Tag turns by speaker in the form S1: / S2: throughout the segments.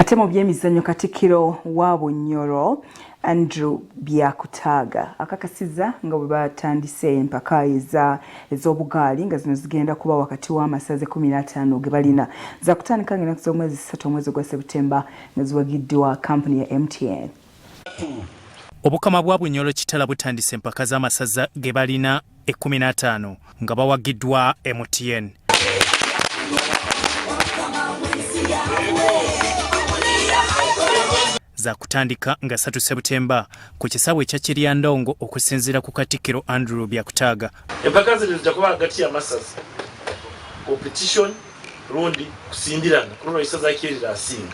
S1: Ate mu byemizannyo Katikkiro wa Bunyoro Kitara akakasiza nga bwe batandise empaka ez'obugaali nga zino zigenda kuba wakati w'amasaza 15 ge balina za kutandika ng'ennaku z'omwezi 3 omwezi gwa Septemba nga ziwagiddwa kampuni ya MTN.
S2: Obukama bwa Bunyoro Kitara butandise empaka z'amasaza ge balina 15 nga bawagiddwa MTN. Za kutandika nga 3 Septemba ku kisabwe ekya Kiryandongo okusinziira ku Katikkiro Kitara.
S3: Empaka zino zijja kuba hagati y'amasaza competition rundi kusindirana kuno isaza kirira asinga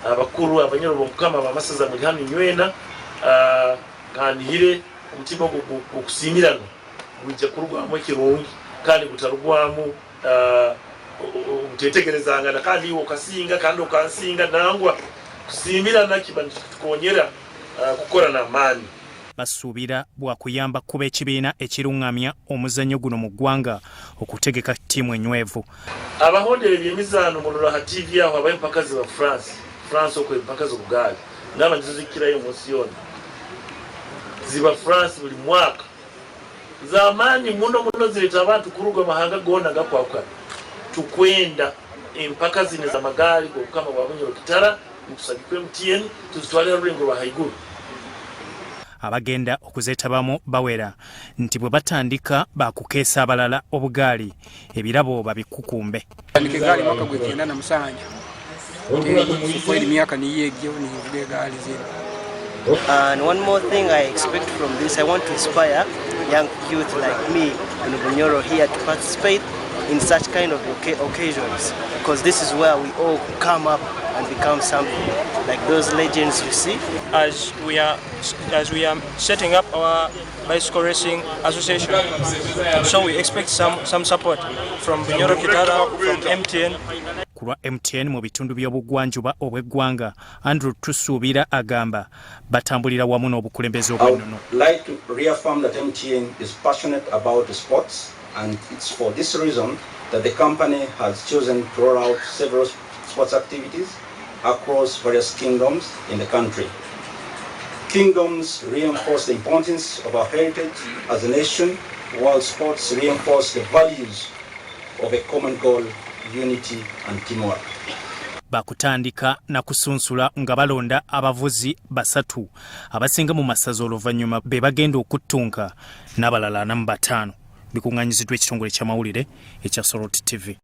S3: abakuru abanyoro b'omukama b'amasaza muri hano nywena kanihire omutima okusindirana bijja kurugwamu ekirungi kandi kutarugwamu utetegerezanga kandi okasinga kandi okansinga nangwa kusimbirana kibantu tukonyera kukora na mani.
S2: Basuubira bwa kuyamba kuba ekibiina ekirungamya omuzannyo guno mu ggwanga okutegeka ttiimu enywevu.
S3: Abahondere by'emizaano mu Lulaha TV aho abayempaka za France okwe empaka z'obugaali ngaba nzizikirayo munsi yonna ziba France buli mwaka zamani muno zileta abantu kuruga mahanga gona gakwakwa tukwenda empaka zine za magali kama bwa Bunyoro Kitara musabikwe MTN tuzitwalira rulengo rwa haiguru.
S2: Abagenda okuzeetabamu bawera nti bwe batandika bakukeesa abalala obugaali ebirabo babikukumbe.
S4: Egaali mwaka gwegenda na musanja kweli miaka niyegyo ni egaali zino.
S5: And one more thing I expect from this, I want to inspire young youth like me in Bunyoro here to participate in such kind of occasions, because this is where we all come up and become something like those legends you see.
S6: As we are setting up our bicycle racing association, so we expect some support from Bunyoro Kitara, from MTN.
S2: Kulwa MTN mu bitundu by'obugwanjuba obw'eggwanga Tusuubira agamba batambulira wamu n'obukulembeze obw'ennono.
S7: I would like to reaffirm that MTN is passionate about the sports, and it's for this reason that the company has chosen to roll out several sports activities across various kingdoms in the country. Kingdoms reinforce the importance of our heritage as a nation, while sports reinforce the values of a common goal, unity and teamwork.
S2: Bakutandika na kusunsula nga balonda abavuzi basatu abasinga mu masaza oluvannyuma be bagenda okuttunka n'abalala 5 bikunganyiziddwa ekitongole ky'amawulire ekya Soroti TV.